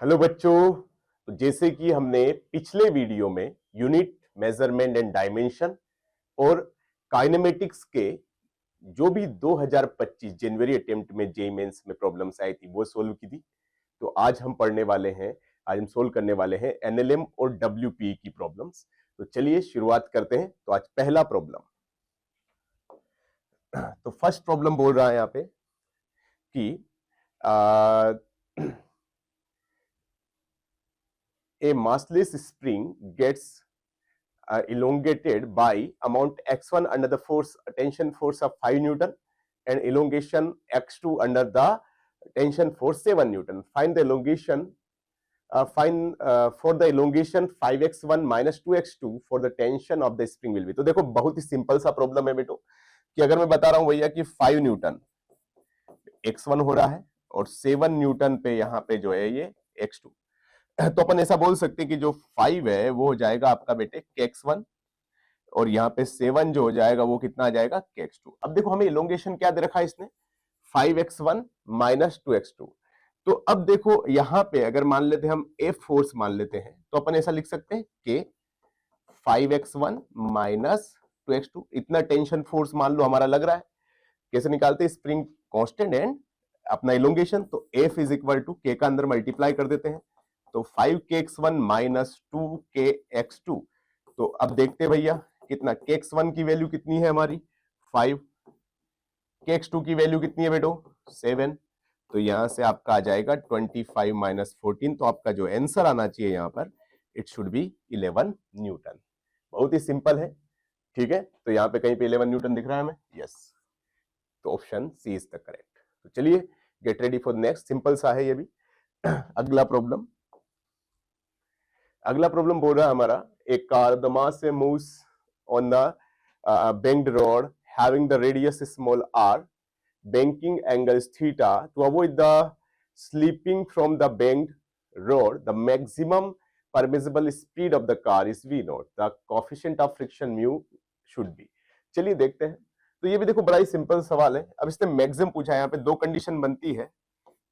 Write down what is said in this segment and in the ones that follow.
Hello बच्चों। तो जैसे कि हमने पिछले वीडियो में यूनिट मेजरमेंट एंड डायमेंशन और काइनेमेटिक्स के जो भी 2025 जनवरी अटेम्प्ट में जेईई मेंस में प्रॉब्लम्स आई थी वो सोल्व की थी। तो आज हम सोल्व करने वाले हैं एनएलएम और डब्ल्यूपीई की प्रॉब्लम्स। तो चलिए शुरुआत करते हैं। तो आज पहला प्रॉब्लम, तो फर्स्ट प्रॉब्लम बोल रहा है यहाँ पे कि a massless spring gets elongated by amount x1 under the tension force of 5 Newton and elongation x2 under the tension force 7 Newton. Find the elongation. For the elongation 5x1 minus 2x2 for the tension of the spring will be. तो देखो बहुत ही simple सा problem है बेटो कि अगर मैं बता रहा हूं भैया कि 5 न्यूटन x1 हो रहा है और 7 न्यूटन पे यहाँ पे जो है ये x2, तो अपन ऐसा बोल सकते हैं कि जो 5 है वो हो जाएगा आपका बेटे kx1 और यहाँ पे 7 जो हो जाएगा वो कितना आ जाएगा kx2। अब देखो हमें इलोंगेशन क्या दे रखा है इसने 5x1 माइनस 2x2। तो अब देखो यहाँ पे अगर मान लेते हैं हम F फोर्स मान लेते हैं तो अपन ऐसा लिख सकते हैं कि 5x1 माइनस 2x2 इतना टेंशन फोर्स मान लो हमारा लग रहा है। कैसे निकालते हैं? स्प्रिंग कांस्टेंट एंड अपना इलोंगेशन, तो F is equal to K का अंदर मल्टीप्लाई कर देते हैं तो 5kx1 माइनस 2kx2। तो अब देखते हैं भैया कितना kx1 की वैल्यू कितनी है हमारी 5, kx2 की वैल्यू कितनी है बेटो 7। तो यहां से आपका आ जाएगा 25 माइनस 14। तो आपका जो आंसर आना चाहिए यहां पर इट शुड बी 11 न्यूटन। बहुत ही सिंपल है, ठीक है। तो यहाँ पे कहीं पे 11 न्यूटन दिख रहा है हमें, यस। तो option C is the correct. तो चलिए get ready for next. Simple सा है ये भी। अगला प्रॉब्लम बोल रहा है हमारा एक कार द मास से moves on the banked road having the radius small r, banking angles theta. To avoid the slipping from the banked road, the maximum permissible speed of the car is v naught. The coefficient of friction mu should be. चलिए देखते हैं। तो ये भी देखो बड़ा ही simple सवाल है। अब इसने मैक्सिमम पूछा है। यहाँ पे दो कंडीशन बनती है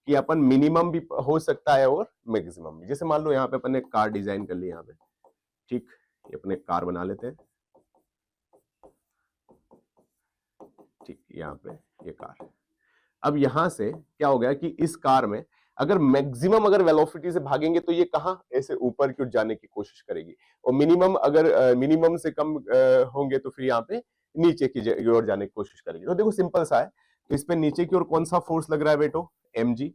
कि अपन मिनिमम भी हो सकता है और मैक्सिमम भी। जैसे मान लो यहाँ पे अपन ने कार डिजाइन कर ली यहाँ पे, ठीक, ये अपने कार बना लेते हैं, ठीक, यहाँ पे ये कार। अब यहां से क्या हो गया कि इस कार में अगर मैक्सिमम अगर वेलोसिटी से भागेंगे तो ये कहां ऐसे ऊपर की ओर जाने की कोशिश करेगी, और मिनिमम अगर मिनिमम से कम होंगे तो फिर यहाँ पे नीचे की ओर जाने की कोशिश करेगी। तो देखो सिंपल सा है। तो इस पे नीचे की ओर कौन सा फोर्स लग रहा है बेटो mg।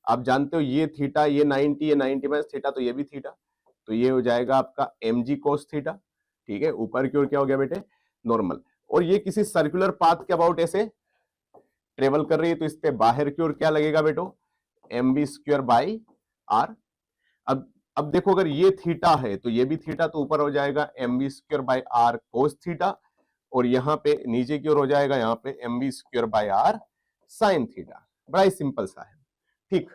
आप जानते हो ये थीटा, ये 90, ये 90 माइनस थीटा, तो ये भी थीटा, तो ये हो जाएगा आपका mg cos थीटा, ठीक है। ऊपर की ओर क्या हो गया बेटे नॉर्मल, और ये किसी सर्कुलर पाथ के अबाउट ऐसे ट्रेवल कर रही है। तो इस पे बाहर की ओर क्या लगेगा बेटो mb स्क्वायर बाई आर। अब देखो अगर ये थीटा है तो ये भी थीटा, तो ऊपर हो जाएगा mb square by r cos theta, और यहाँ पे नीचे की ओर हो जाएगा यहाँ पे mb square by r sine theta. बड़ा ही सिंपल सा है, ठीक।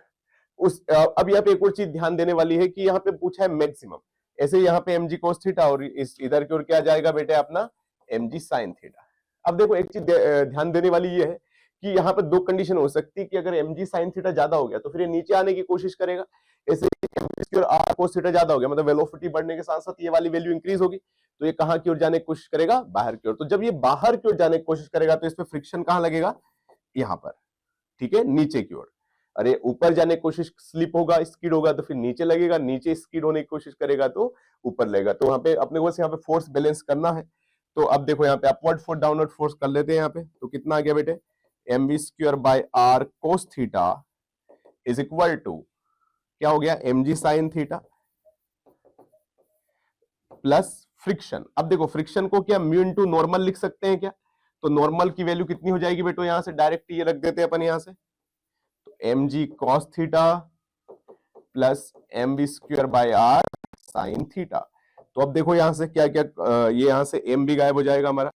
अब यहाँ पे एक और चीज ध्यान देने वाली है कि यहाँ पे पूछा है मैक्सिमम, ऐसे यहाँ पे mg कोस थीटा और इस इधर की ओर क्या जाएगा बेटे अपना mg साइन थीटा। अब देखो एक चीज ध्यान देने वाली ये है कि यहाँ पर दो कंडीशन हो सकती है कि अगर mg sin थीटा ज्यादा हो गया तो फिर ये नीचे आने की कोशिश करेगा, ऐसे r cos थीटा ज्यादा हो गया मतलब वेलोसिटी बढ़ने के साथ साथ ये वाली वैल्यू इंक्रीज होगी, तो ये कहां की ओर जाने की कोशिश करेगा बाहर की ओर। तो जब ये बाहर की ओर जाने की कोशिश करेगा तो इस पे फ्रिक्शन कहां लगेगा यहाँ पर, ठीक है, नीचे की ओर। अरे ऊपर जाने की कोशिश स्लिप होगा स्किड होगा तो फिर नीचे लगेगा, नीचे स्किड होने की कोशिश करेगा तो ऊपर लगेगा। तो वहां पे अपने को यहाँ पे फोर्स बैलेंस करना है। तो अब देखो यहाँ पे अपवर्ड फोर्स डाउनवर्ड फोर्स कर लेते हैं यहाँ पे। तो कितना आ गया बेटे mv square by r cos theta is equal to क्या हो गया mg sine theta plus friction. अब देखो फ्रिक्शन को क्या म्यू इनटू नॉर्मल लिख सकते हैं क्या? तो नॉर्मल की वैल्यू कितनी हो जाएगी बेटो यहां से डायरेक्ट ये रख देते हैं अपन यहां से, तो mg cos theta plus mv square by r sine theta. तो अब देखो यहां से क्या क्या ये यहां से m भी गायब हो जाएगा हमारा।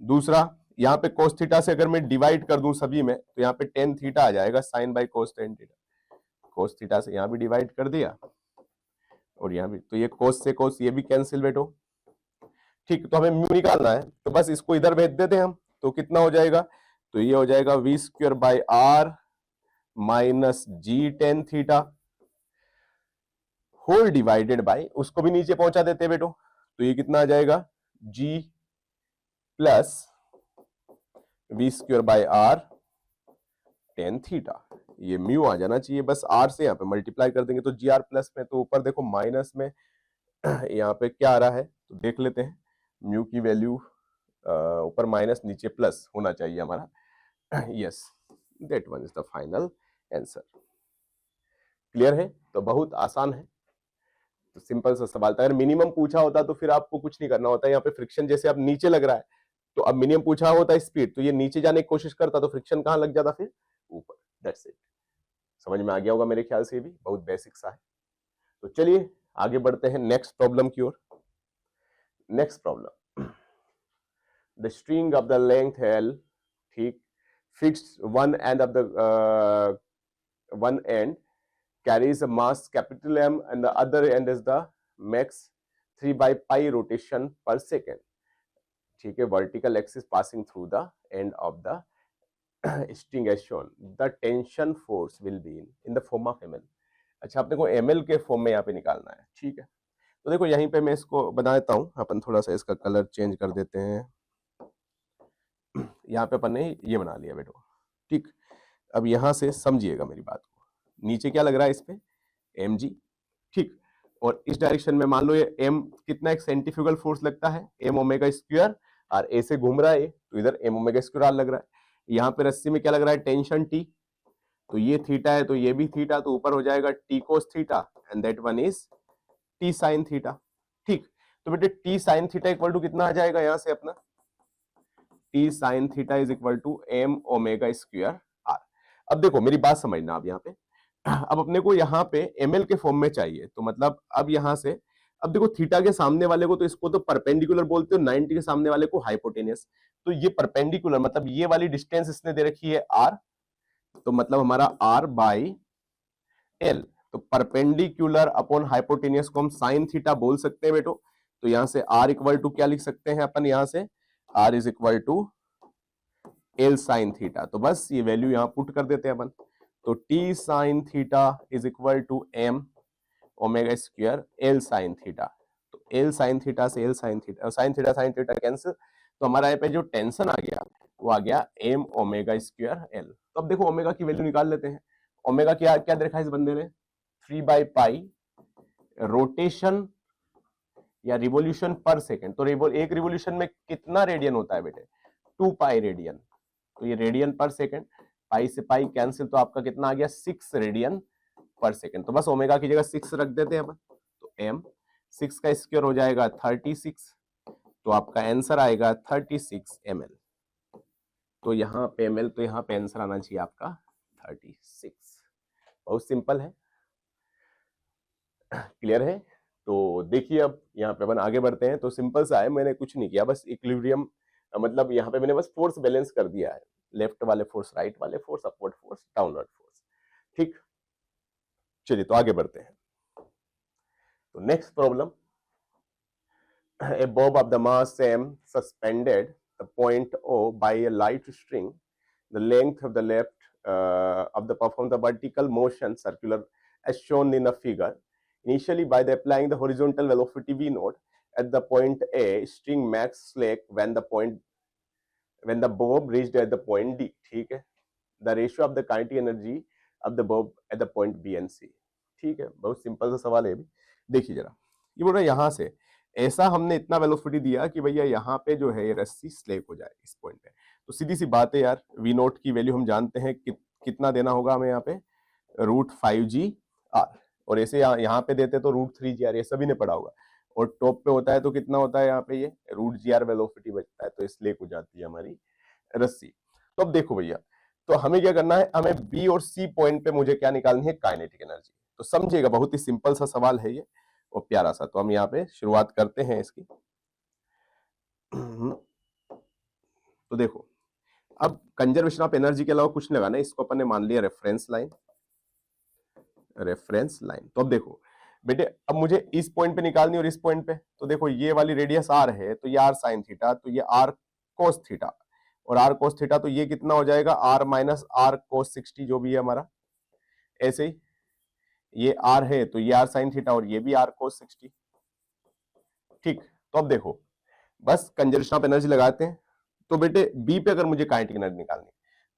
दूसरा यहाँ पे cos थीटा से अगर मैं डिवाइड कर दूं सभी में तो यहाँ पे tan थीटा आ जाएगा sine by cos tan theta. cos theta से यहाँ भी डिवाइड कर दिया और यहाँ भी, तो ये cos से cos ये भी कैंसिल बेटो, ठीक। तो हमें म्यू निकालना है तो बस इसको इधर भेज देते हैं हम। तो कितना हो जाएगा, तो ये हो जाएगा v square by r minus g tan theta whole divided by, उसको भी नीचे पहुंचा देते हैं बेटो, तो ये कितना आ जाएगा g plus v square by r ten theta. ये म्यू आ जाना चाहिए, बस आर से यहाँ पे मल्टीप्लाई कर देंगे तो जी आर प्लस में, तो ऊपर देखो माइनस में यहाँ पे क्या आ रहा है तो देख लेते हैं। म्यू की वैल्यू ऊपर माइनस नीचे प्लस होना चाहिए हमारा। Yes, that one is the final answer. Clear है? तो बहुत आसान है, तो सिंपल सा सवाल था। अगर मिनिमम पूछा होता तो फिर आपको कुछ नहीं करना होता, यहाँ पे फ्रिक्शन जैसे अब नीचे लग रहा है, तो अब मिनिमम पूछा होता स्पीड, तो ये नीचे जाने की कोशिश करता तो फ्रिक्शन कहां लग जाता, फिर ऊपर। That's it. समझ में आ गया होगा मेरे ख्याल से, भी बहुत बेसिक सा है। तो चलिए आगे बढ़ते हैं नेक्स्ट प्रॉब्लम की ओर। Next problem, the string of the length L, ठीक, fixed one end of the one end carries a mass capital M and the other end is the max 3 by pi rotation per second. ठीक है, vertical axis passing through the end of the string as shown. The tension force will be in the form of ml. अच्छा, अपने को ml के form में यहाँ पे निकालना है, ठीक है। तो देखो यहीं पे मैं इसको बना देता हूँ, अपन थोड़ा सा इसका कलर चेंज कर देते हैं। यहाँ पे अपन ने ये बना लिया बेटो, ठीक। अब यहाँ से समझिएगा मेरी बात को, नीचे क्या लग रहा है इस पे mg, ठीक, और इस डायरेक्शन में मान लो ये m कितना एक सेंट्रीफ्यूगल फोर्स लगता है m ओमेगा स्क्वायर, और a से घूम रहा है तो इधर m ओमेगा स्क्वायर r लग रहा है। यहाँ पे रस्सी में क्या लग रहा है, टेंशन t, तो ये थीटा है तो ये भी थीटा, तो ऊपर हो जाएगा t cos theta and that one is t sin theta, ठीक। तो बेटे t sin theta equal to कितना आ जाएगा यहाँ से अपना, t sin theta is equal to m omega square r। अब देखो मेरी बात समझना, आप यहाँ पे अब अपने को यहाँ पे ml के फॉर्म में चाहिए, तो मतलब अब यहाँ से, अब देखो थीटा के सामने वाले को तो इसको तो परपेंडिकुलर बोलते हो, 90 के सामने वाले को हाइपोटेनियस, तो ये परपेंडिकुलर मतलब ये वाली डिस्टेंस इसने दे रखी है r, तो मतलब हमारा r बाई l, तो परपेंडिकुलर अपॉन हाइपोटेनियस को हम साइन थीटा बोल सकते हैं बेटो। तो यहाँ से r इक्वल टू क्या लिख सकते हैं अपन, यहाँ से r is equal to l sine theta, तो बस ये वैल्यू यहाँ पुट कर देते हैं अपन, तो t sin theta is equal to m omega square l sin theta, तो l sin थीटा से l sin theta, sin theta cancel, तो हमारा यहाँ पे जो टेंशन आ गया वो आ गया m ओमेगा स्क्वायर l। तो अब देखो ओमेगा की वैल्यू निकाल लेते हैं। ओमेगा क्या क्या देखा इस बंदे ने, 3 बाई पाई रोटेशन या रिवोल्यूशन पर सेकेंड, तो एक रिवोल्यूशन में कितना रेडियन होता है बेटे, 2 पाई रेडियन, तो ये रेडियन पर सेकेंड, पाई से पाई कैंसिल, तो आपका कितना आ गया 6 रेडियन पर सेकेंड, तो बस ओमेगा की जगह 6 रख देते हैं अपन, तो m 6 का स्क्वायर हो जाएगा 36, तो आपका आंसर आएगा 36 ml। तो यहाँ पे ml, तो यहाँ पे आंसर आना चाहिए आपका 36। बहुत सिंपल है, क्लियर है? तो देखिए अब यहाँ पे अपन आगे बढ़ते हैं, तो सिंपल सा है, मैंने कुछ नहीं किया, बस इक्विलिब्रियम मतलब यहाँ पे मैंने बस फोर्स बैलेंस कर दिया है, लेफ्ट वाले फोर्स राइट वाले force, upward force downward force, ठीक। चलिए तो आगे बढ़ते हैं। तो next problem, a bob of the mass m suspended the point O by a light string, the length of the left of the perform the vertical motion circular as shown in the figure. Initially by the applying the horizontal velocity v naught at the point A, string max slack when the bob reached at the point D, ठीक है। The ratio of the kinetic energy of the bob at the point B and C, ठीक है। बहुत simple सा सवाल है। देखिए जरा, ये बोल रहा है यहाँ से ऐसा हमने इतना वेलोसिटी दिया कि भैया यहाँ पे जो है ये रस्सी स्लेक हो जाए इस पॉइंट पे, तो सीधी सी बात है यार, वी नोट की वैल्यू हम जानते हैं कितना देना होगा हमें यहाँ पे, √5gr, और ऐसे यहाँ पे देते तो √3gr, ये सभी ने पढ़ा होगा, और टॉप पे होता है तो कितना होता है यहाँ पे, ये √gr वेलोसिटी बचता है, तो स्लेक हो जाती है हमारी रस्सी। तो अब देखो भैया, तो हमें क्या करना है, हमें बी और सी पॉइंट पे मुझे क्या निकालनी है, काइनेटिक एनर्जी। तो समझिएगा बहुत ही सिंपल सा सवाल है ये और प्यारा सा, तो हम यहाँ पे शुरुआत करते हैं इसकी। तो देखो अब कंजर्वेशन ऑफ एनर्जी के अलावा कुछ लगाना है, इसको अपन ने मान लिया रेफरेंस लाइन, रेफरेंस लाइन। तो अब देखो बेटे, अब मुझे इस पॉइंट पे निकालनी और इस पॉइंट पे, तो देखो ये वाली रेडियस आर है, तो ये आर साइन थीटा, तो ये आर कोस थीटा, और आर कोस थीटा, तो ये कितना हो जाएगा, आर माइनस आर कोस 60 जो भी है हमारा, ऐसे ही ये r है तो ये r sin थीटा और ये भी r cos 60। ठीक, तो अब देखो बस कंजर्वेशन ऑफ एनर्जी लगाते हैं। तो बेटे बी पे अगर मुझे काइनेटिक एनर्जी निकालनी है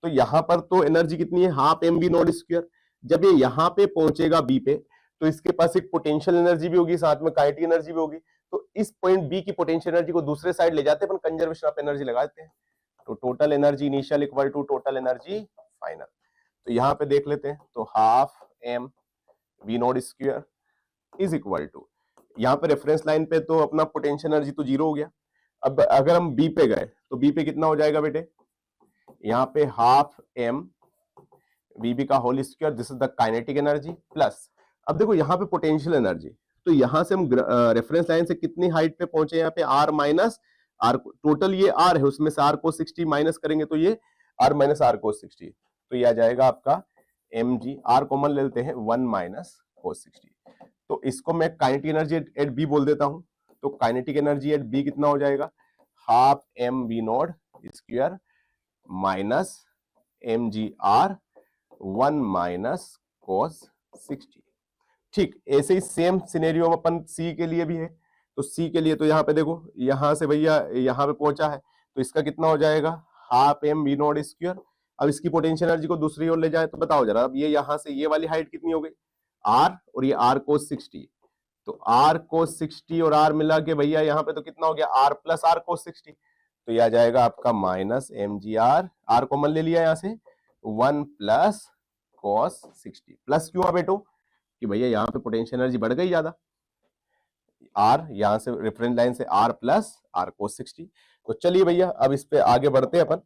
तो यहां पर तो एनर्जी कितनी है, half m b nought square. जब ये यहां पे पहुंचेगा बी पे तो इसके पास एक पोटेंशियल एनर्जी भी होगी, साथ में काइनेटिक एनर्जी भी होगी। तो इस पॉइंट बी की पोटेंशियल एनर्जी को दूसरे साइड ले जाते हैं, अपन कंजर्वेशन ऑफ एनर्जी लगाते हैं। तो total energy initial equal to total energy final. तो यहां पे देख लेते हैं, तो half m v nought square is equal to, यहाँ पे रेफरेंस लाइन पे तो अपना पोटेंशियल एनर्जी तो जीरो हो गया। अब अगर हम बी पे गए तो बी पे कितना हो जाएगा बेटे, यहाँ पे हाफ एम वीबी का whole square, this is the kinetic energy plus, अब देखो यहाँ पे पोटेंशियल एनर्जी, तो यहां से हम रेफरेंस लाइन से कितनी हाइट पे पहुंचे, यहाँ पे आर माइनस आर, टोटल ये आर है उसमें से आर को 60 माइनस करेंगे तो ये आर माइनस आर को 60, तो ये आ जाएगा आपका एम जी, आर कॉमन ले लेते हैं 1 माइनस कोस 60। तो इसको मैं काइनेटिक एनर्जी एट बी बोल देता हूं। तो काइनेटिक एनर्जी एट बी कितना हो जाएगा, half m v nought square minus m g r 1 minus cos 60। ठीक, ऐसे ही सेम सिनेरियो अपन सी के लिए भी है। तो सी के लिए तो यहाँ पे देखो, यहां से भैया यहाँ पे पहुंचा है तो इसका कितना हो जाएगा, half m v nought square. अब इसकी पोटेंशियल एनर्जी को दूसरी ओर ले जाए तो बताओ जरा, अब ये यहां से ये वाली हाइट कितनी हो गई आर, और ये आर कोस 60, तो आर कोस 60 और आर मिला के भैया यहाँ पे तो कितना हो गया आर प्लस आर कोस 60, तो यह आ जाएगा आपका minus m g r common ले लिया यहाँ से 1 प्लस कॉस 60। प्लस क्यों है बेटो, कि भैया यहाँ पे पोटेंशियल एनर्जी बढ़ गई ज्यादा, आर यहाँ से रेफरेंस लाइन से आर प्लस आर कोस 60। तो चलिए भैया अब इस पे आगे बढ़ते हैं अपन।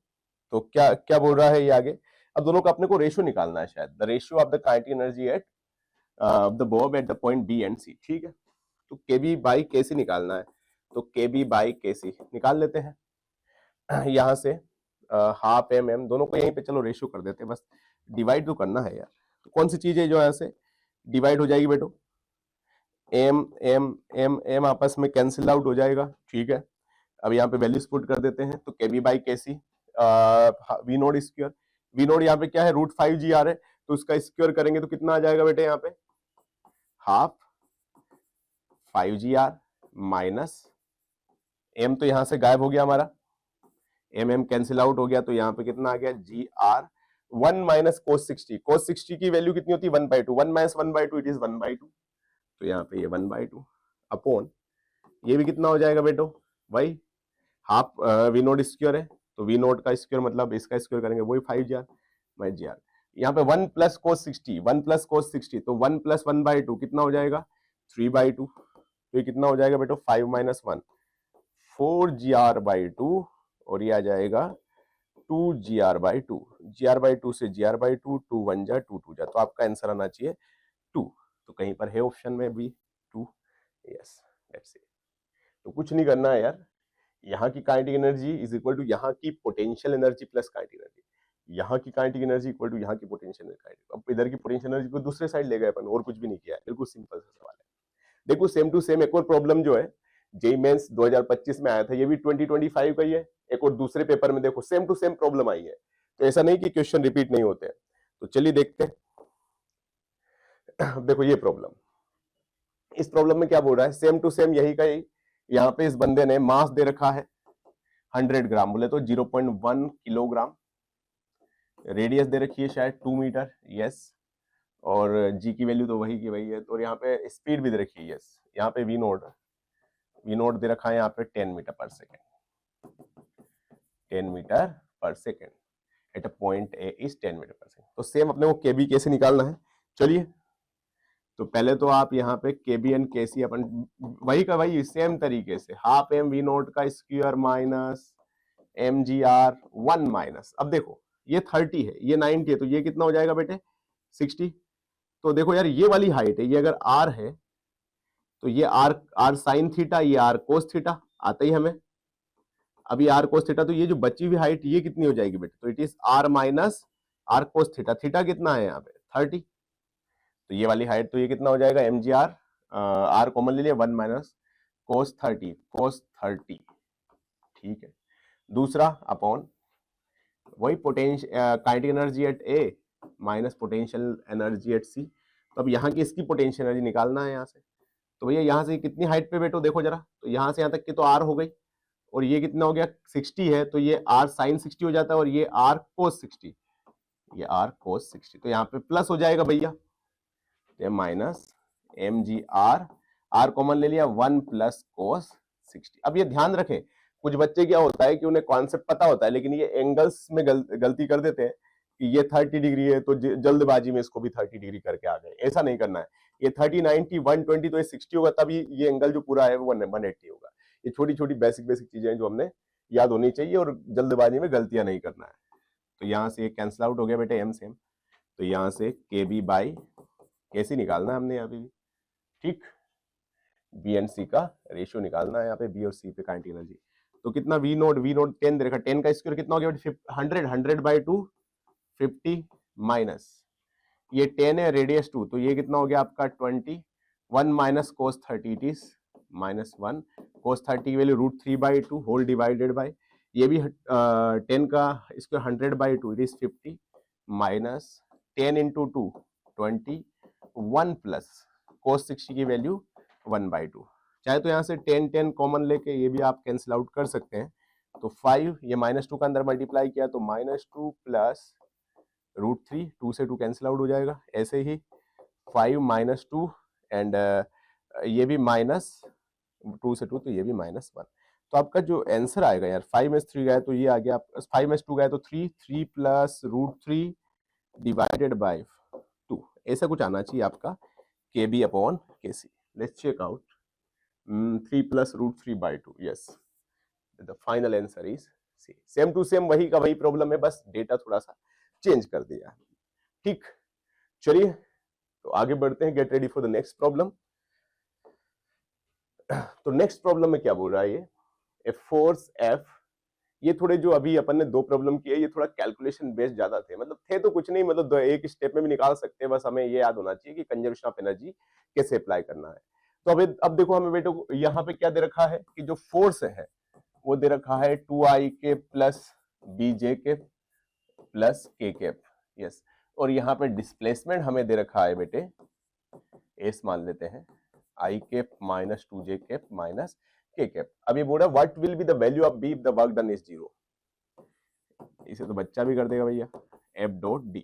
तो क्या क्या बोल रहा है ये आगे, अब दोनों का अपने को रेशियो निकालना है शायद, the ratio of the kinetic energy at the bob at the point B and C. ठीक है, तो के बी बाई के सी निकालना है, तो के बी बाई के सी निकाल लेते हैं। यहाँ से हाफ एम एम दोनों को यहीं पे चलो रेशियो कर देते हैं, बस डिवाइड तो करना है यार। तो कौन सी चीज है जो यहाँ से डिवाइड हो जाएगी बेटो, एम एम एम एम आपस में कैंसिल आउट हो जाएगा। ठीक है, अब यहाँ पे वैल्यूज पुट कर देते हैं, तो के B by K C v naught square, v naught यहाँ पे क्या है √5 जी आर है, तो उसका स्क्वायर करेंगे तो कितना आ जाएगा बेटे, यहाँ पे half 5 g r minus m, तो यहां से गायब हो गया हमारा, एम एम कैंसिल आउट हो गया, तो यहाँ पे कितना आ गया जी आर 1 माइनस कोस 60। कोस 60 की वैल्यू कितनी होती है 1/2, 1 माइनस 1/2 इट इज 1/2, तो यहाँ पे ये 1/2 अपॉन ये भी कितना हो जाएगा बेटो, वही हाफ वी नोट स्क्वायर है, तो वी नोट का स्क्वायर मतलब इसका स्क्वायर करेंगे वही 5 g r by ji are. यहाँ पे 1 प्लस कोस 60, 1 प्लस कोस 60, तो 1 प्लस 1/2 कितना हो जाएगा 3/2, तो ये कितना हो जाएगा बेटो 5 माइनस 1 4 जी आर बाई 2, और ये आ जाएगा 2 g r by 2, g r by 2 से जी आर बाई 2, 2 1 जा 2 2 जा, तो आपका आंसर आना चाहिए 2। तो कहीं पर है ऑप्शन में भी 2, यस दैट्स इट। तो कुछ नहीं करना है यार, यहाँ की kinetic energy is equal to यहाँ की potential energy plus kinetic energy, यहाँ की काइनेटिक एनर्जी इक्वल टू यहाँ की पोटेंशियल एनर्जी। अब इधर की पोटेंशियल एनर्जी को दूसरे साइड ले गए अपन, और कुछ भी नहीं किया है, बिल्कुल सिंपल सा सवाल है। देखो सेम टू सेम एक और प्रॉब्लम जो है जेई मेंस 2025 में आया था, ये भी 2025 का ही है, एक और दूसरे पेपर में देखो सेम टू सेम प्रॉब्लम आई है, तो ऐसा नहीं कि क्वेश्चन रिपीट नहीं होते हैं। तो चलिए देखते हैं। देखो ये प्रॉब्लम, इस प्रॉब्लम में क्या बोल रहा है, सेम टू सेम यही का ही, यहाँ पे इस बंदे ने मास दे रखा है 100 ग्राम, बोले तो 0.1 किलोग्राम, रेडियस दे रखी है शायद 2 मीटर, यस, और जी की वैल्यू तो वही की वही है, तो यहाँ पे स्पीड भी दे रखी है, यस, यहाँ पे वी नोट दे रखा है यहाँ पे 10 metre per second, 10 metre per second at a point A is 10 metre per second. तो सेम अपने को केबी कैसे निकालना है, चलिए तो पहले तो आप यहाँ पे केबी एंड केसी अपन वही का वही सेम तरीके से हाफ एम वी नोट का square minus m g r 1 minus, अब देखो ये 30 है ये 90 है, तो ये कितना हो जाएगा बेटे 60। तो देखो यार ये वाली हाइट है, ये अगर आर है तो ये आर साइन थीटा, ये आर कोस थीटा आता ही हमें, अभी आर कोस थीटा, तो ये जो बची हुई हाइट ये कितनी हो जाएगी बेटे, तो it is r minus r cos theta, theta कितना है यहाँ पे 30, तो ये वाली हाइट, तो ये कितना हो जाएगा एम जी आर कॉमन ले लिया 1 माइनस कोस 30, ठीक है। दूसरा अपॉन वही potential kinetic energy at A minus potential energy at C. तो अब यहाँ की इसकी पोटेंशियल एनर्जी निकालना है यहाँ से। तो भैया यहाँ से कितनी हाइट पे बैठो देखो जरा, तो यहाँ से यहाँ तक की तो आर हो गई, और ये कितना हो गया 60 है, तो ये आर साइन 60 हो जाता है, और ये आर कोस 60, ये आर कोस 60। तो यहाँ पे प्लस हो जाएगा भैया, ये minus m g r common ले लिया, 1 प्लस कोस 60। अब ये ध्यान रखें, कुछ बच्चे क्या होता है कि उन्हें कॉन्सेप्ट पता होता है, लेकिन ये एंगल्स में गलती कर देते हैं कि ये 30 डिग्री है तो जल्दबाजी में इसको भी 30 डिग्री करके आ गए। ऐसा नहीं करना है, ये 30, 90, 120 तो ये 60 होगा, तभी ये एंगल जो पूरा है वो 180 होगा। ये छोटी छोटी बेसिक चीजें हैं जो हमने याद होनी चाहिए, और जल्दबाजी में गलतियां नहीं करना है। तो यहाँ से ये कैंसिल आउट हो गया बेटे एम से एम, तो यहाँ से के बी बाई कैसी निकालना है हमने यहाँ पे भी, ठीक, बी एंड सी का रेशियो निकालना है यहाँ पे, बी और सी पे काइनेटिक एनर्जी। तो कितना वी नोट 10 दे रखा, 10 का स्क्वायर कितना हो गया 100, 100/2 50 माइनस ये 10 है रेडियस 2, तो ये कितना हो गया आपका 20, 1 माइनस कोस 30 इट इज -1, कोस 30 की वैल्यू √3/2 होल डिवाइडेड बाय, ये भी 10 का square 100/2 it is 50 minus 10 × 2 20, 1 plus cos 60 की वैल्यू 1/2। चाहे तो यहाँ से 10 10 कॉमन लेके ये भी आप कैंसिल आउट कर सकते हैं। तो 5 ये -2 का अंदर मल्टीप्लाई किया तो -2 प्लस √3, 2 से 2 कैंसिल आउट हो जाएगा। ऐसे ही 5 -2 एंड ये भी -2 से 2 तो ये भी -1। तो आपका जो आंसर आएगा यार 5 में 3 गया तो ये आ गया, 5 में 2 गया तो 3 प्लस √3 डिवाइडेड बाय 2, ऐसा कुछ आना चाहिए आपका KB/KC। Let's check out 3 plus √3/2, yes, the final answer is C। Same to same वही का वही प्रॉब्लम है, बस डेटा थोड़ा सा चेंज कर दिया, ठीक। चलिए तो आगे बढ़ते हैं, gate ready for the next problem. तो नेक्स्ट प्रॉब्लम में क्या बोल रहा है ये, ए फोर्स F, ये थोड़े जो अभी अपन ने 2 प्रॉब्लम किए ये थोड़ा कैलकुलेशन बेस्ड ज्यादा थे, मतलब थे तो कुछ नहीं, मतलब एक स्टेप में भी निकाल सकते हैं, बस हमें ये याद होना चाहिए कि कंजर्वेशन ऑफ एनर्जी कैसे अप्लाई करना है। तो अब देखो हमें बेटो यहाँ पे क्या दे रखा है कि जो फोर्स है वो दे रखा है 2ik plus bj plus k, yes, और यहाँ पे डिस्प्लेसमेंट हमें दे रखा है बेटे एस मान लेते हैं i minus 2j minus k। अब ये बोल रहा है what will be the value of b if the work done is 0। इसे तो बच्चा भी कर देगा भैया, F.D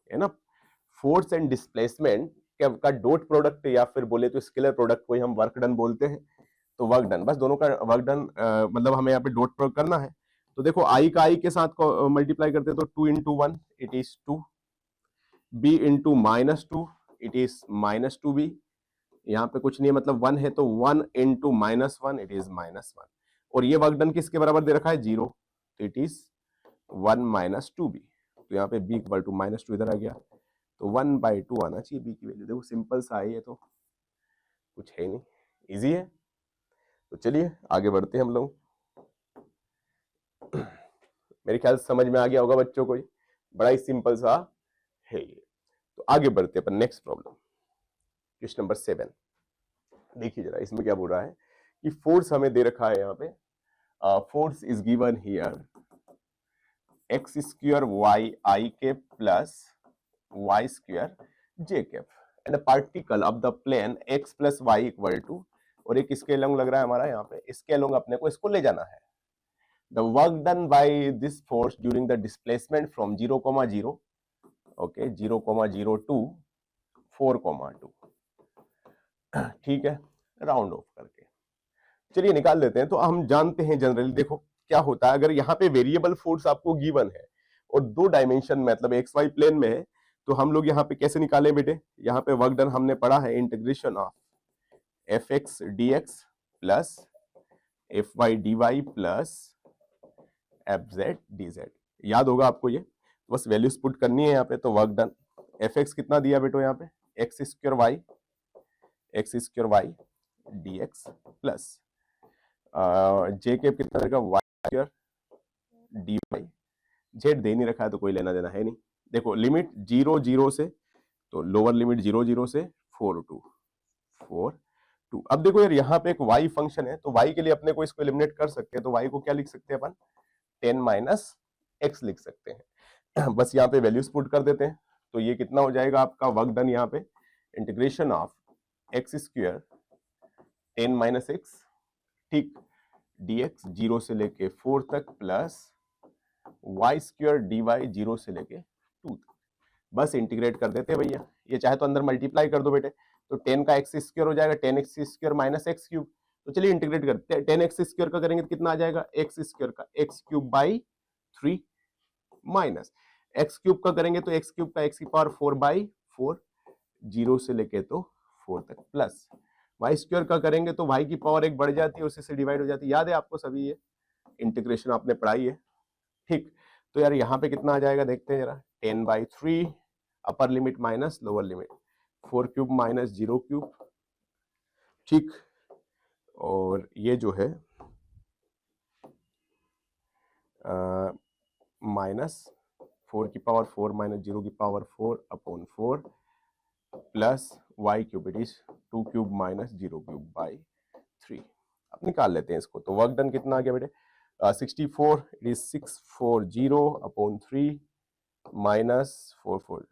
है ना, फोर्स एंड डिस्प्लेसमेंट का डॉट प्रोडक्ट या फिर बोले तो स्केलर प्रोडक्ट को ही हम वर्क डन बोलते हैं। तो वर्क डन, बस दोनों का वर्क डन मतलब हमें यहाँ पे डॉट प्रोडक्ट करना है। तो देखो i का i के साथ मल्टीप्लाई करते हैं तो 2 × 1 it is 2, b × -2 it is -2b, यहाँ पे कुछ नहीं है मतलब 1 है तो 1 × -1 इट इज -1, और ये वर्क डन किसके बराबर दे रखा है 0, तो इट इज 1 - 2b। तो यहाँ पे b = -2 इधर आ गया, तो 1/2 आना चाहिए b की वैल्यू। देखो सिंपल सा है, ये तो कुछ है नहीं, इजी है। तो चलिए आगे बढ़ते हैं हम लोग। मेरे ख्याल से समझ में आ गया होगा बच्चों को, ये बड़ा ही सिंपल सा है ये। तो आगे बढ़ते हैं अपन नेक्स्ट प्रॉब्लम, क्वेश्चन नंबर 7। देखिए जरा इसमें क्या बोल रहा है कि फोर्स हमें दे रखा है यहाँ पे, force is given here x² y i plus y² j and a particle of the plane x + y = और एक इसके अलोंग लग रहा है हमारा यहाँ पे, इसके अलोंग अपने को इसको ले जाना है। The work done by this force during the displacement from 0,0 okay 0,0 to 4,2, ठीक है, राउंड ऑफ करके चलिए निकाल लेते हैं। तो हम जानते हैं जनरली, देखो क्या होता है अगर यहाँ पे वेरिएबल फोर्स आपको गिवन है और 2 डायमेंशन मतलब XY प्लेन में है, तो हम लोग यहाँ पे कैसे निकालें बेटे, यहाँ पे वर्क डन हमने पढ़ा है integration of fx dx plus fy dy plus fz dz, याद होगा आपको ये, बस वैल्यूज पुट करनी है यहाँ पे। तो वर्क डन fx कितना दिया बेटो यहाँ पे x² y dx plus j कितना रहेगा y² dy, z दे नहीं रखा है तो कोई लेना देना है नहीं। देखो लिमिट 0 0 से, तो लोअर लिमिट 0 0 से 4 2। अब देखो यार यहाँ पे एक y फंक्शन है, तो y के लिए अपने को इसको एलिमिनेट कर सकते हैं। तो y को क्या लिख सकते हैं अपन 10 - x लिख सकते हैं। बस यहाँ पे वैल्यूज पुट कर देते हैं। तो ये कितना हो जाएगा आपका वर्क डन यहाँ पे, integration of x square 10 minus x, ठीक, dx 0 से लेके 4 तक प्लस वाई स्क्वायर dy 0 से लेके 2 तक। बस इंटीग्रेट कर देते हैं भैया, ये चाहे तो अंदर मल्टीप्लाई कर दो बेटे, तो 10 का एक्स स्क्वायर हो जाएगा 10x square minus x cube. तो चलिए इंटीग्रेट करते हैं, 10x स्क्वायर का करेंगे तो कितना आ जाएगा, एक्स स्क्वायर का x cube by 3 minus x cube का करेंगे तो एक्स क्यूब का एक्स की पावर 4 बाई 4, 0 से लेके तो 4 तक, प्लस वाई स्क्वायर का करेंगे तो वाई की पावर एक बढ़ जाती है, उसी से डिवाइड हो जाती है, याद है आपको सभी, ये इंटीग्रेशन आपने पढ़ाई है, ठीक। तो यार यहाँ पे कितना आ जाएगा देखते हैं जरा, 10 by 3 upper limit minus lower limit, 4 cube minus 0 cube, ठीक, और ये जो है माइनस 4 की पावर 4 माइनस 0 की power 4 upon 4 plus y cube, it is 2 cube minus 0 cube by 3। अब निकाल लेते हैं इसको, तो वर्क डन कितना आ गया बेटे, 64, it is 640 upon 3 minus 44,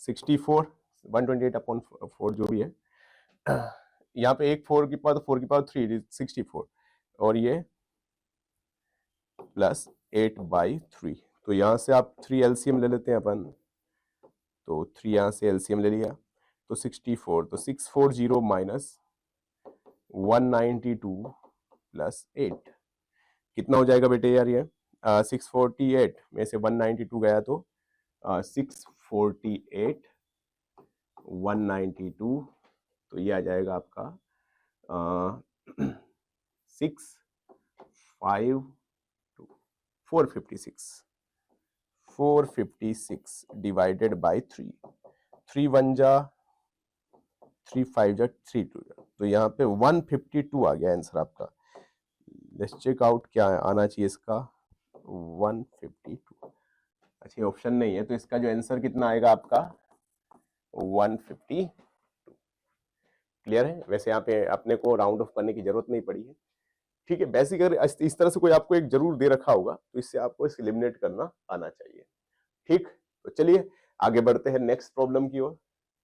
64 128 upon 4 जो भी है, यहाँ पे एक 4 की पावर, तो 4 की पावर 3, इट इज 64, और ये प्लस 8 बाई 3। तो यहाँ से आप 3 एलसीएम ले लेते हैं अपन, तो 3 यहाँ से एलसीएम ले लिया, तो 64, तो 640 माइनस 192 प्लस 8 कितना हो जाएगा बेटे यार, ये 648 में से 192 गया तो 648 192, तो ये आ जाएगा आपका 456 डिवाइडेड बाई 3, 3 1 जा 3 5 जा 3 2 जा, तो यहाँ पे 152 आ गया आंसर आपका। लेट्स चेक आउट क्या आना चाहिए इसका, 152। अच्छा ऑप्शन नहीं है, तो इसका जो आंसर कितना आएगा आपका 152। क्लियर है, वैसे यहाँ पे अपने को राउंड ऑफ करने की जरूरत नहीं पड़ी है, ठीक है। बेसिक अगर इस तरह से कोई आपको एक जरूर दे रखा होगा तो इससे आपको इसे एलिमिनेट करना आना चाहिए, ठीक। तो चलिए आगे बढ़ते हैं नेक्स्ट प्रॉब्लम की ओर।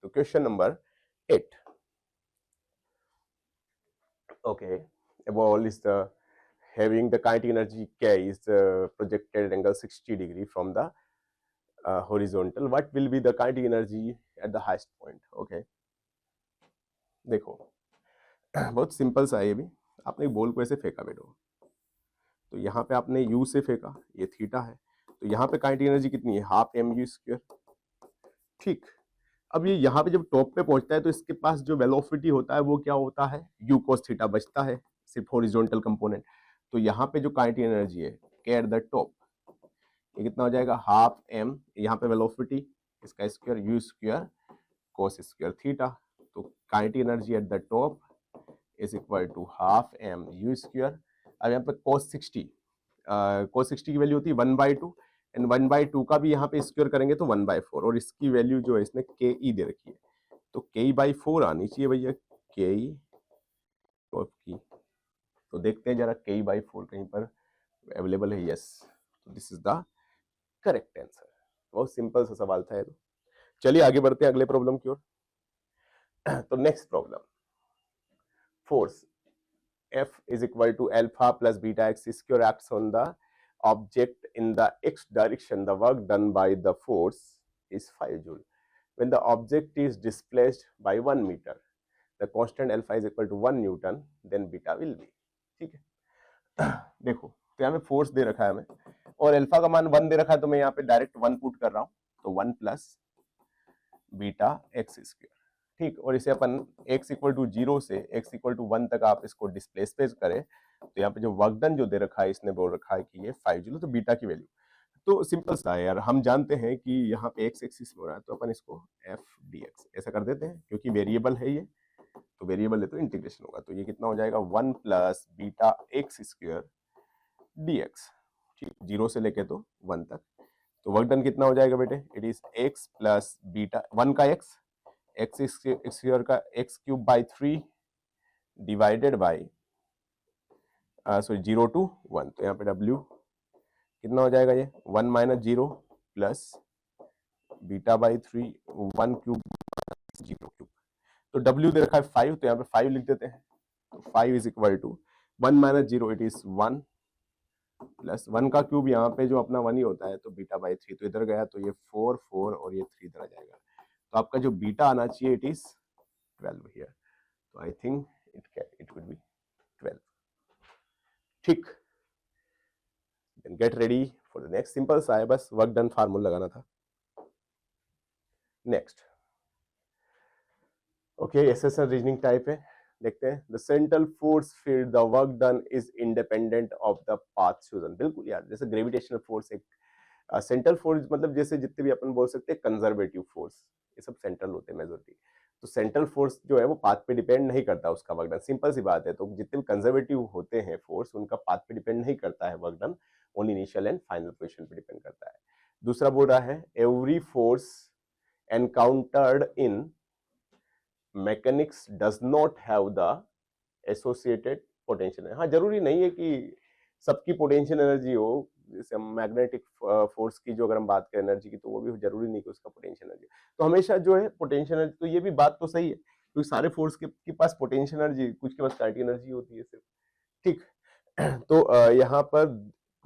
तो question number 8, okay, a ball is having the kinetic energy K is projected angle 60 degree from the horizontal. What will be the kinetic energy at the highest point? Okay, देखो बहुत simple सा है ये भी, आपने एक बॉल को ऐसे फेंका बेटो, तो यहाँ पे आपने u से फेंका, ये थीटा है, तो यहाँ पे काइनेटिक एनर्जी कितनी है, हाफ mu स्क्वायर, ठीक। अब ये यहाँ पे जब टॉप पे पहुंचता है तो इसके पास जो वेलोसिटी होता है वो क्या होता है, u cos थीटा बचता है, सिर्फ हॉरिजॉन्टल कंपोनेंट। तो यहाँ पे जो काइनेटिक एनर्जी है k एट द टॉप, ये कितना हो जाएगा, हाफ m, यहाँ पे वेलोसिटी इसका square u square cos square theta, तो kinetic energy at the top is equal to half m u square. अब यहाँ पे cos 60 की वैल्यू होती है 1/2, एंड 1/2 का भी यहाँ पे स्क्वायर करेंगे तो 1/4, और इसकी वैल्यू जो है इसने के ई दे रखी है, तो के ई बाई 4 आनी चाहिए भैया, के ई की। तो देखते हैं जरा के ई बाई 4 कहीं पर अवेलेबल है, यस, तो this is the correct answer. बहुत सिंपल सा सवाल था ये तो। चलिए आगे बढ़ते हैं अगले प्रॉब्लम की ओर। तो next problem, force F is equal to alpha plus beta x square acts on the object in the x direction. The work done by the force is 5 joule. When the object is displaced by 1 meter, the constant alpha is equal to 1 Newton, then beta will be, ठीक है। देखो तो यहाँ पे force दे रखा है हमें, और अल्फा का मान 1 दे रखा है, तो मैं यहाँ पे डायरेक्ट 1 पुट कर रहा हूँ, तो 1 प्लस बीटा एक्स स्क्वायर, ठीक। और इसे अपन x इक्वल टू 0 से x इक्वल टू 1 तक आप इसको डिस्प्लेस करें, तो यहाँ पे जो वर्क डन जो दे रखा है इसने बोल रखा है कि ये 5 जूल, तो बीटा की वैल्यू तो सिंपल सा है यार, हम जानते हैं कि यहाँ पे x एक्सिस में हो रहा है, तो अपन इसको f dx ऐसा कर देते हैं, क्योंकि वेरिएबल है ये, तो वेरिएबल है तो इंटीग्रेशन होगा, तो ये कितना हो जाएगा 1 plus beta x square dx, ठीक, 0 से लेके तो 1 तक। तो वर्क डन कितना हो जाएगा बेटे, it is x plus beta 1 का x स्क्वायर का x cube by 3 divided by sorry 0 to 1, तो यहाँ पे w कितना हो जाएगा, ये 1 minus 0 plus beta by 3 1 cube 0 cube. तो W दे रखा है 5, तो यहाँ पे 5 लिख देते हैं। तो 5 is equal to 1 minus 0 it is 1 plus 1 का क्यूब यहाँ पे जो अपना 1 ही होता है, तो बीटा बाई 3, तो इधर गया तो ये 4 4 और ये 3 इधर आ जाएगा। तो आपका जो बीटा आना चाहिए इट इज 12 हियर। तो I think it would be 12। ठीक, then get ready for the next. Simple सा है, बस वर्क डन फार्मूला लगाना था। Next, okay, SSL reasoning type है, देखते हैं। The central force field the work done is independent of the path chosen. बिल्कुल यार, जैसे ग्रेविटेशनल फोर्स एक सेंट्रल फोर्स, मतलब जैसे जितने भी अपन बोल सकते हैं कंजर्वेटिव फोर्स, ये सब सेंट्रल होते हैं मेजॉरिटी। तो सेंट्रल फोर्स जो है वो पाथ पे डिपेंड नहीं करता उसका वर्क डन, सिंपल सी बात है। तो जितने भी कंजर्वेटिव होते हैं फोर्स, उनका पाथ पे डिपेंड नहीं करता है work done, only initial and final position पे डिपेंड करता है। दूसरा बोल रहा है every force encountered in mechanics does not have the associated potential. हाँ, जरूरी नहीं है कि सबकी पोटेंशियल एनर्जी हो, जैसे मैग्नेटिक फोर्स की जो अगर हम बात करें एनर्जी की, तो वो भी जरूरी नहीं कि उसका पोटेंशियल एनर्जी। तो हमेशा जो है पोटेंशियल एनर्जी, तो ये भी बात तो सही है, क्योंकि सारे फोर्स के पास पोटेंशियल एनर्जी, कुछ के पास काइनेटिक एनर्जी होती है सिर्फ। ठीक, तो यहाँ पर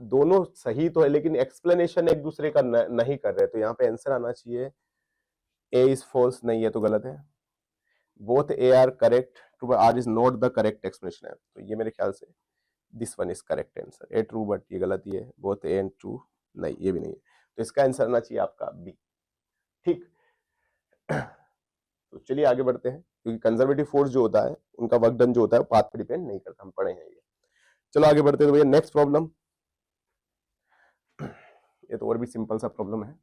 दोनों सही तो है, लेकिन एक्सप्लेनेशन एक दूसरे का नहीं कर रहे। तो यहाँ पे आंसर आना चाहिए ए इज फॉल्स, नहीं है तो गलत है। Both A R correct, true R is not the correct explanation है। तो ये मेरे ख्याल से this one is correct answer. A true, but ये गलत ही है। बोथ ए एंड ट्रू, नहीं, ये भी नहीं है। तो इसका आंसर आना चाहिए आपका बी। ठीक, तो चलिए आगे बढ़ते हैं, क्योंकि कंजर्वेटिव फोर्स जो होता है उनका वर्क डन जो होता है पाथ पे डिपेंड नहीं करता, हम पढ़े हैं ये। चलो आगे बढ़ते हैं। तो भैया नेक्स्ट प्रॉब्लम, ये तो और भी सिंपल सा प्रॉब्लम है।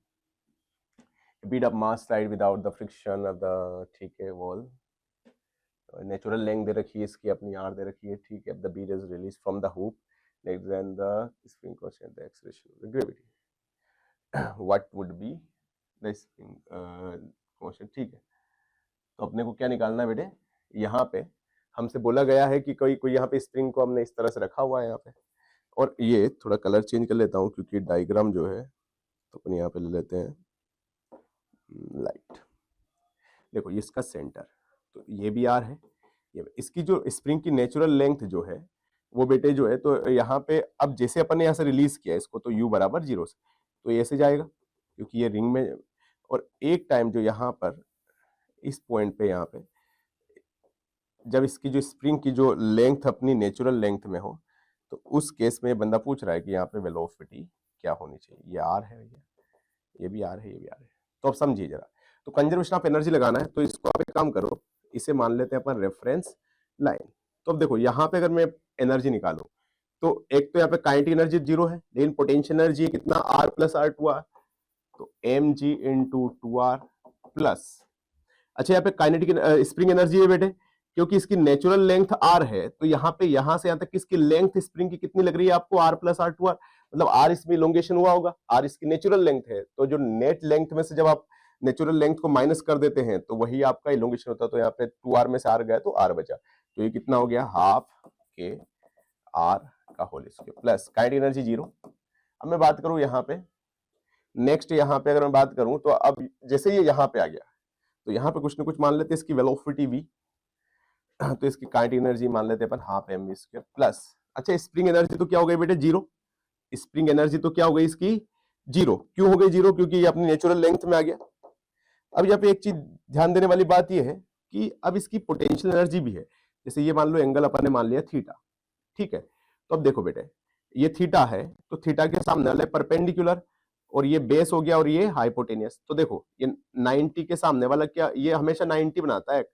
beat up mass slide without the friction of the, ठीक है, wall। नेचुरल लेंथ दे रखी है इसकी, अपनी आर दे रखी है, ठीक है। The bead is release from the hoop, then the spring coefficient, the acceleration of the gravity, what would be the spring coefficient. ठीक है, तो अपने को क्या निकालना है बेटे, यहाँ पे हमसे बोला गया है कि कोई यहाँ पे स्प्रिंग को हमने इस तरह से रखा हुआ है यहाँ पे, और ये थोड़ा कलर चेंज कर लेता हूँ क्योंकि डायग्राम जो है, तो अपन यहाँ पे ले लेते हैं लाइट। देखो ये इसका सेंटर, तो ये भी आर है, ये इसकी जो स्प्रिंग की नेचुरल लेंथ जो है वो बेटे जो है, तो यहाँ पे अब जैसे अपन ने यहाँ से रिलीज किया इसको, तो u बराबर 0 से, तो ऐसे जाएगा क्योंकि ये रिंग में। और एक टाइम जो यहाँ पर इस पॉइंट पे, यहाँ पे जब इसकी जो स्प्रिंग की जो लेंथ अपनी नेचुरल लेंथ में हो, तो उस केस में बंदा पूछ रहा है कि यहाँ पे वेलोसिटी क्या होनी चाहिए। ये आर है, ये भी आर है, ये भी आर है। तो अब समझिए जरा, तो कंजर्वेशन ऑफ एनर्जी लगाना है, तो इसको आप एक काम करो, इसे मान लेते हैं अपन रेफरेंस लाइन। तो अब देखो यहाँ पे अगर मैं एनर्जी निकालूं, तो एक तो यहाँ पे काइनेटिक एनर्जी 0 है, लेकिन पोटेंशियल एनर्जी कितना, r plus r to r, तो m g into 2r plus, अच्छा यहाँ पे काइनेटिक स्प्रिंग एनर्जी है बेटे, क्योंकि इसकी नेचुरल लेंथ r है, तो यहाँ पे यहाँ से यहाँ तक किसकी लेंथ स्प्रिंग की कितनी लग रही है आपको, r plus r to r, मतलब r इसमें इलोंगेशन हुआ होगा, r इसकी नेचुरल लेंथ है। तो जो नेट लेंथ में से जब आप नेचुरल लेंथ को माइनस कर देते हैं, तो वही आपका इलोंगेशन होता है। तो यहाँ पे 2r में से r गया तो r बचा, तो ये कितना हो गया, हाफ के r का whole square plus kinetic energy 0। अब मैं बात करूं यहाँ पे, नेक्स्ट यहाँ पे अगर मैं बात करूं, तो अब जैसे ये यहाँ पे आ गया, तो यहाँ पे कुछ ना कुछ मान लेते हैं इसकी वेलोसिटी v, तो इसकी काइनेटिक एनर्जी मान लेते हैं अपन half m v square plus, अच्छा स्प्रिंग एनर्जी तो क्या हो गई बेटे 0, स्प्रिंग एनर्जी तो क्या हो गई इसकी 0। क्यों हो गई 0, क्योंकि ये अपनी नेचुरल लेंथ में आ गया। अब यहाँ पे एक चीज ध्यान देने वाली बात ये है कि अब इसकी पोटेंशियल एनर्जी भी है, जैसे ये मान लो एंगल अपन ने मान लिया थीटा, ठीक है। तो अब देखो बेटे, ये थीटा है, तो थीटा के सामने वाला परपेंडिकुलर, और ये बेस हो गया, और ये हाइपोटेनियस। तो देखो ये 90 के सामने वाला क्या, ये हमेशा 90 बनाता है,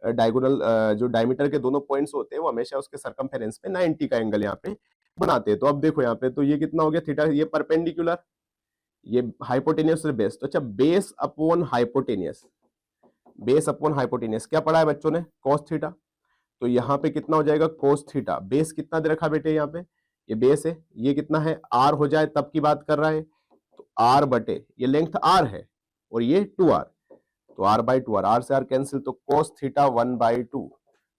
डायगोनल जो डायमीटर के दोनों पॉइंट्स होते हैं वो हमेशा उसके सरकमफेरेंस पे 90 का एंगल यहाँ पे बनाते हैं। तो अब देखो यहाँ पे, तो ये कितना हो गया थीटा, ये परपेंडिकुलर, ये हाइपोटेनियस से बेस, तो अच्छा base upon hypotenuse, base upon hypotenuse क्या पढ़ा है बच्चों ने, cos थीटा। तो यहाँ पे कितना हो जाएगा cos थीटा, बेस कितना दे रखा बेटे यहाँ पे, ये बेस है, ये कितना है r हो जाए तब की बात कर रहा है, तो r बटे ये लेंथ r है और ये 2r, तो r बाई 2r, r से r कैंसिल, तो cos थीटा 1/2,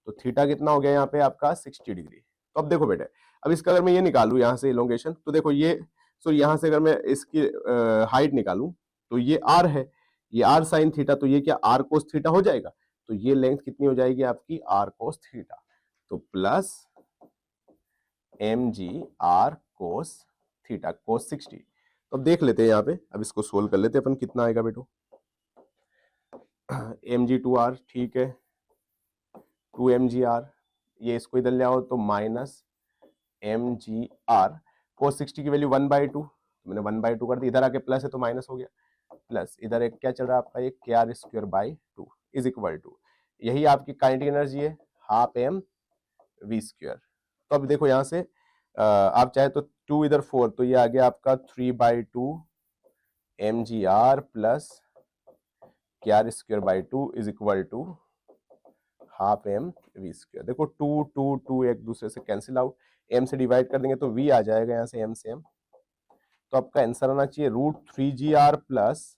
तो थीटा कितना हो गया यहाँ पे आपका 60 डिग्री। तो अब देखो बेटे, अब इसका अगर मैं ये निकालू यहाँ से इलोंगेशन, तो देखो ये, सो यहाँ से अगर मैं इसकी हाइट निकालूं, तो ये r है, ये r sin थीटा, तो ये क्या r cos थीटा हो जाएगा, तो ये लेंथ कितनी हो जाएगी आपकी r cos थीटा, तो plus mg r cos theta cos 60। तो अब देख लेते हैं यहाँ पे, अब इसको सोल्व कर लेते हैं अपन, कितना आएगा बेटो, mg2r, ठीक है, 2mgr, ये इसको इधर ले आओ तो माइनस mgr cos 60 की वैल्यू 1/2, मैंने 1/2 कर दी, इधर आके प्लस है तो माइनस हो गया, प्लस इधर एक क्या चल रहा है आपका, एक kr²/2 इज इक्वल टू, यही आपकी काइनेटिक एनर्जी है, हाफ m v स्क्वायर। तो अब देखो यहाँ से आप चाहे तो 2 इधर 4, तो ये आ गया आपका 3/2 mgr plus kr²/2 is equal to half m v square. देखो 2 2 2 एक दूसरे से कैंसिल आउट, m से डिवाइड कर देंगे तो v आ जाएगा यहाँ से m से m, तो आपका आंसर आना चाहिए √3gr प्लस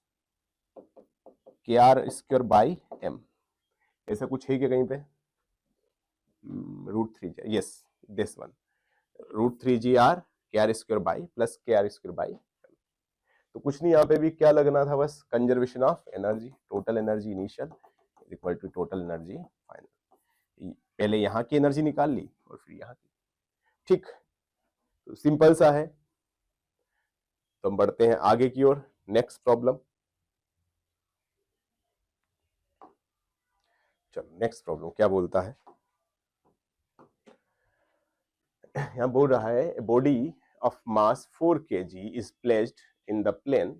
kr²/m। ऐसा कुछ है क्या कहीं पे, √3, yes this one, √3gr kr² plus kr²। तो कुछ नहीं, यहाँ पे भी क्या लगना था, बस conservation of energy, total energy initial equal to total energy final, पहले यहाँ की एनर्जी निकाल ली और फिर यहाँ की, ठीक, तो सिंपल सा है। तो हम बढ़ते हैं आगे की ओर, नेक्स्ट प्रॉब्लम। चलो नेक्स्ट प्रॉब्लम क्या बोलता है, यहाँ बोल रहा है body of mass 4 kg is placed in the plane,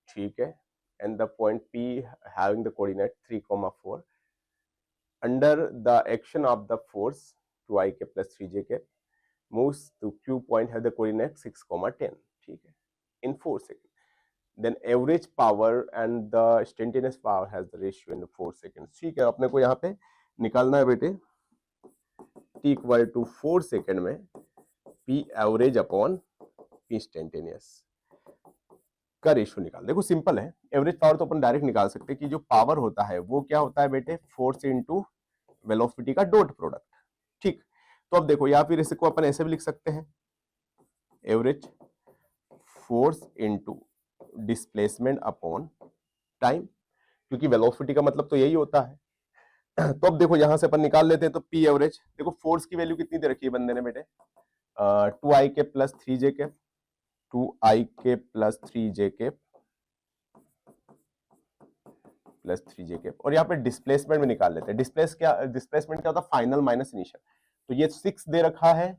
ठीक है, and the point P having the coordinate 3,4 under the action of the force 2ik plus 3jk moves to Q point have the coordinate 6,10, ठीक है, in 4 seconds. Then average power and the instantaneous power has the ratio in 4 seconds, ठीक है। अपने को यहाँ पे निकालना है बेटे t इक्वल टू 4 सेकेंड में P average upon P instantaneous का रेशियो निकाल। देखो सिंपल है, एवरेज पावर तो अपन डायरेक्ट निकाल सकते हैं कि जो पावर होता है वो क्या होता है बेटे, फोर्स इनटू वेलोसिटी का डॉट प्रोडक्ट, ठीक। तो अब देखो या फिर इसको अपन ऐसे भी लिख सकते हैं, average force into displacement upon time, क्योंकि वेलोसिटी का मतलब तो यही होता है। तो अब देखो यहां से अपन निकाल लेते हैं, तो पी एवरेज, देखो फोर्स की वैल्यू कितनी दे रखी है बंदे ने बेटे, 2ik plus 3jk, 2ik plus 3jk plus 3jk, और यहाँ पे डिस्प्लेसमेंट में निकाल लेते हैं। डिस्प्लेसमेंट क्या होता है, फाइनल माइनस इनिशियल। तो ये 6 दे रखा है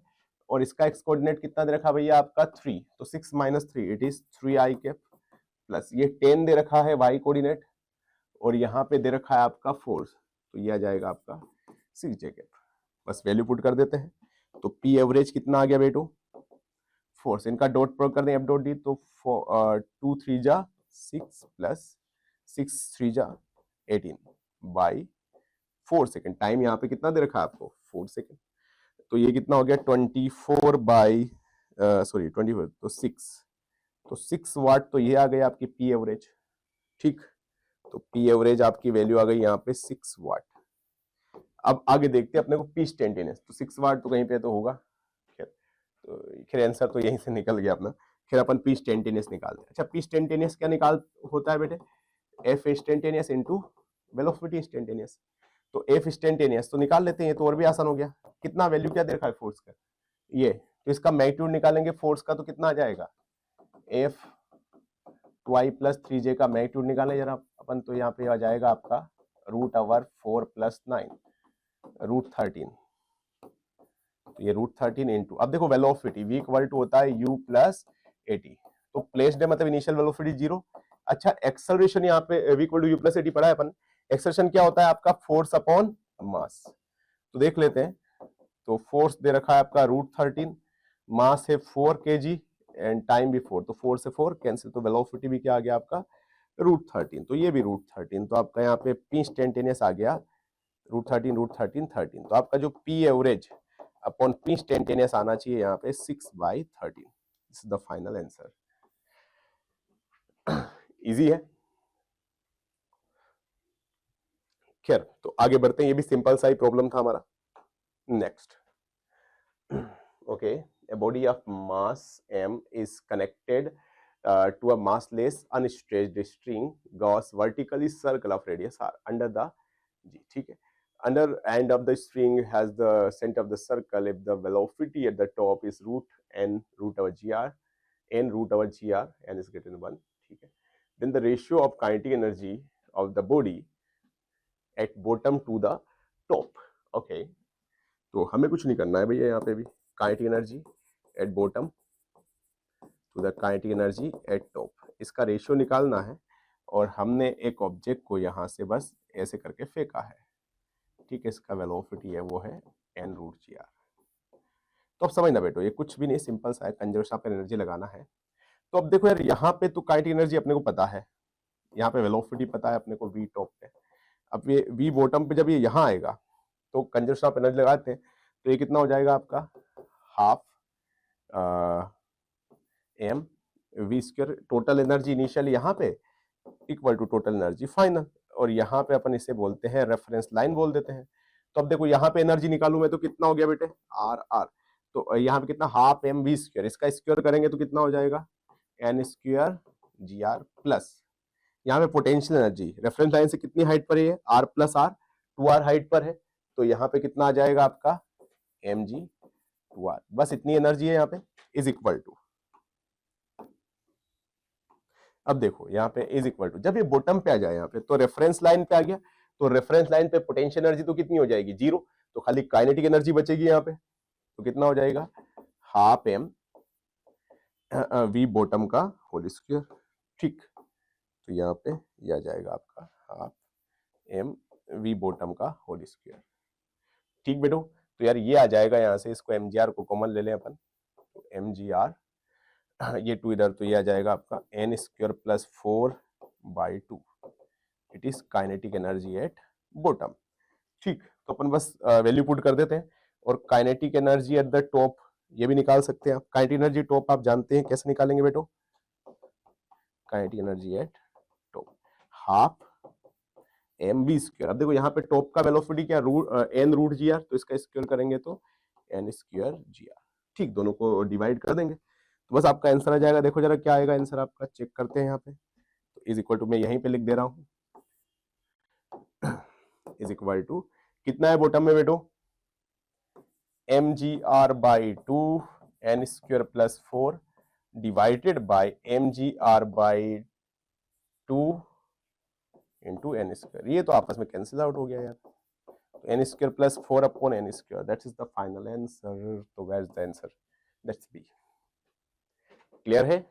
और इसका एक्स कोऑर्डिनेट कितना दे रखा भैया आपका 3, तो 6 - 3 इट इज 3ik प्लस ये 10 दे रखा है वाई कोऑर्डिनेट और यहाँ पे दे रखा है आपका फोर्स, तो ये आ जाएगा आपका 6jk। बस वैल्यू पुट कर देते हैं, तो पी एवरेज कितना आ गया बेटो, फोर्स, इनका डॉट प्रोडक्ट कर दें एफ डॉट डी, तो 2 3 जा 6 प्लस 6 3 जा 18 बाई 4 सेकेंड। टाइम यहाँ पे कितना दे रखा है आपको 4 सेकेंड, तो ये कितना हो गया 24 बाई 24, तो 6 वाट, तो ये आ गई आपकी पी एवरेज, ठीक। तो पी एवरेज आपकी वैल्यू आ गई यहाँ पे 6 वाट। अब आगे देखते हैं अपने को पी इंस्टेंटेनियस, तो 6 वाट तो कहीं पे तो होगा, खैर आंसर तो यहीं से निकल गया अपना। खैर अपन पी इंस्टेंटेनियस निकालते हैं। अच्छा पी इंस्टेंटेनियस क्या निकाल होता है बेटे, F instantaneous into velocity instantaneous, तो एफ इंस्टेंटेनियस तो निकाल लेते हैं, तो और भी आसान हो गया। कितना वैल्यू क्या दे रखा है फोर्स का, ये, तो इसका मैग्नीट्यूड निकालेंगे फोर्स का, तो कितना आ जाएगा एफ 2i + 3j का मैग्नीट्यूड निकालें जरा अपन, तो यहाँ पे आ जाएगा आपका √4 + 9 √13, तो ये √13 इंटू, अब देखो वेलोसिटी v इक्वल टू होता है u + 80, तो प्लेस्ड है मतलब इनिशियल वेलोसिटी 0। अच्छा एक्सेलरेशन यहाँ पे v इक्वल टू u + 80 पढ़ा है अपन, एक्सेलरेशन क्या होता है आपका फोर्स अपॉन मास, तो देख लेते हैं। तो फोर्स दे रखा है आपका √13, मास है 4 kg एंड टाइम भी 4, तो 4 से 4 कैंसिल, तो वेलोसिटी भी क्या आ गया आपका √13, तो ये भी /13, तो आपका यहाँ पे पी इंस्टेंटेनियस आ गया √13, तो आपका जो P average upon P instantaneous आना चाहिए यहाँ पे 6/13। This is the final answer. Easy है, खैर तो आगे बढ़ते हैं, ये भी सिंपल सा ही प्रॉब्लम था हमारा। Next, okay, a body of mass m is connected to a massless unstretched string goes vertically circle of radius r under the g. ठीक है, under end of the string has the center of the circle if the velocity at the top is root n root over gr n root over gr n is greater than 1. ठीक है, then the ratio of kinetic energy of the body at bottom to the top. Okay, तो हमें कुछ नहीं करना है भैया, यहाँ पे भी kinetic energy at bottom to the kinetic energy at top, इसका रेशियो निकालना है और हमने एक ऑब्जेक्ट को यहाँ से बस ऐसे करके फेंका है. ठीक है, इसका वेलोसिटी है वो है n रूट जी आर. तो अब समझना बेटो, ये कुछ भी नहीं, सिंपल सा है, कंजर्वेशन ऑफ एनर्जी लगाना है. तो अब देखो यार, यहाँ पे तो काइनेटिक एनर्जी अपने को पता है, यहाँ पे वेलोसिटी पता है अपने को v टॉप पे. अब ये v बॉटम पे जब ये यहाँ आएगा तो कंजर्वेशन ऑफ एनर्जी लगाते हैं तो ये कितना हो जाएगा आपका half m v square. Total energy initial यहाँ पे equal to total energy final, और यहाँ पे अपन इसे बोलते हैं रेफरेंस लाइन बोल देते हैं. तो अब देखो यहाँ पे एनर्जी निकालूं मैं तो कितना हो गया बेटे आर आर, तो यहाँ पे कितना हाफ m v स्क्वायर, इसका स्क्वायर करेंगे तो कितना हो जाएगा n square g r plus यहाँ पे पोटेंशियल एनर्जी रेफरेंस लाइन से कितनी हाइट पर है r plus r 2r height पर है, तो यहाँ पे कितना आ जाएगा आपका mg 2r. बस इतनी एनर्जी है यहाँ पे इज इक्वल टू. अब देखो यहाँ पे इज इक्वल टू, जब ये बॉटम पे आ जाए यहाँ पे तो रेफरेंस लाइन पे आ गया, तो रेफरेंस लाइन पे पोटेंशियल एनर्जी तो कितनी हो जाएगी जीरो, तो खाली काइनेटिक एनर्जी बचेगी यहाँ पे. तो कितना हो जाएगा हाफ m v बॉटम का होल स्क्वायर. ठीक, तो यहाँ पे यह आ जाएगा आपका हाफ m v बॉटम का होल स्क्वायर. ठीक बेटो, तो यार ये आ जाएगा यहाँ से, इसको mgr को कॉमन ले लें अपन, तो mgr ये 2 इधर, तो ये आ जाएगा आपका n square plus 4/2. It is kinetic energy at bottom. ठीक, तो अपन बस वैल्यू पुट कर देते हैं और kinetic energy at the top ये भी निकाल सकते हैं आप. काइनेटिक एनर्जी टॉप आप जानते हैं कैसे निकालेंगे बेटो, kinetic energy at top half m v square. अब देखो यहाँ पे टॉप का वेलोसिटी क्या n रूट जी आर, तो इसका स्क्वायर करेंगे तो n स्क्वायर जी आर. ठीक, दोनों को डिवाइड कर देंगे तो बस आपका आंसर आ जाएगा. देखो जरा क्या आएगा आंसर आपका, चेक करते हैं यहाँ पे. तो इज इक्वल टू मैं यहीं पे लिख दे रहा हूँ, इज इक्वल टू कितना है बॉटम में बेटो mgr/2 n square plus 4 divided by mgr/2 into n square. ये तो आपस में कैंसिल आउट हो गया यार, तो n square plus 4 upon n square, that is the final answer. तो where is the answer, that's B. Clear है?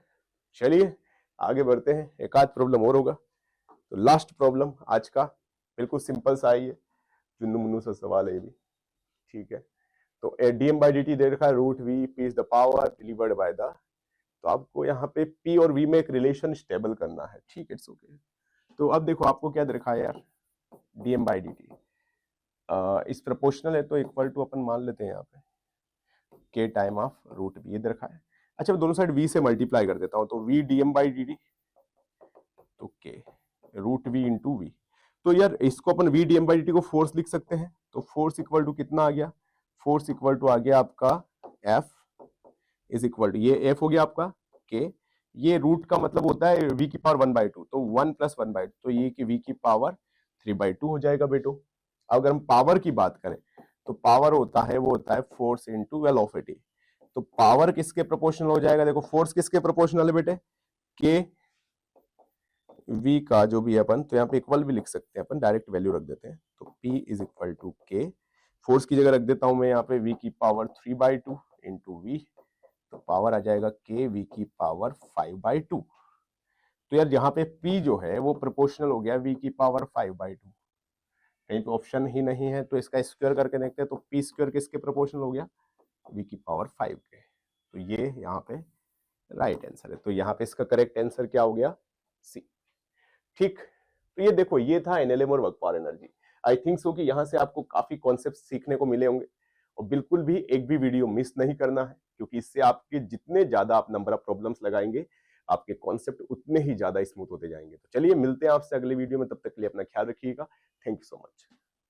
चलिए आगे बढ़ते हैं, एक आध प्रॉब्लम और होगा. तो लास्ट प्रॉब्लम आज का बिल्कुल सिंपल सा ही है, चुन्नू मुन्नू सा सवाल है ये भी. ठीक है, तो dm बाई dt दे रखा है root v P is the power delivered by the, तो आपको यहाँ पे p और v में एक रिलेशन स्टेबल करना है. ठीक है, इट्स ओके. तो अब देखो आपको क्या दे रखा है यार, dm बाई dt इस प्रोपोर्शनल है तो इक्वल टू अपन मान लेते हैं यहाँ पे k time of root v दे रखा है. अच्छा, मैं दोनों साइड v से मल्टीप्लाई कर देता हूँ, तो v dm बाई dt तो k root v into v. तो यार इसको अपन v dm बाई dt को फोर्स लिख सकते हैं, तो फोर्स इक्वल टू कितना आ गया, फोर्स इक्वल टू आ गया आपका F इज इक्वल टू, ये F हो गया आपका K, ये रूट का मतलब होता है v की पावर 1/2, तो 1 प्लस 1/2, तो ये कि v की पावर 3/2 हो जाएगा बेटो. अगर हम पावर की बात करें तो पावर होता है वो होता है फोर्स इंटू वेलोसिटी, तो पावर किसके प्रोपोर्शनल हो जाएगा, देखो फोर्स किसके प्रोपोर्शनल है बेटे, K v का जो भी है अपन, तो यहाँ पे इक्वल भी लिख सकते हैं अपन, डायरेक्ट वैल्यू रख देते हैं, तो P is equal to K, force की जगह रख देता हूं मैं यहाँ पे v की पावर 3/2 इंटू v, तो पावर आ जाएगा K v की पावर 5/2. तो यार यहाँ पे P जो है वो प्रोपोर्शनल हो गया v की पावर 5/2, कहीं पे ऑप्शन ही नहीं है, तो इसका स्क्वायर करके देखते हैं, तो p स्क्वायर किसके प्रोपोर्शनल हो गया, v की पावर 5 के. तो ये यहाँ पे राइट आंसर है, तो यहाँ पे इसका करेक्ट आंसर क्या हो गया, सी. ठीक, तो ये देखो ये था एनएलएम और work power energy. I think so कि यहाँ से आपको काफी कॉन्सेप्ट सीखने को मिले होंगे, और बिल्कुल भी एक भी वीडियो मिस नहीं करना है, क्योंकि इससे आपके जितने ज्यादा आप नंबर ऑफ प्रॉब्लम्स लगाएंगे आपके कॉन्सेप्ट उतने ही ज्यादा स्मूथ होते जाएंगे. तो चलिए मिलते हैं आपसे अगले वीडियो में, तब तक के लिए अपना ख्याल रखिएगा. Thank you so much.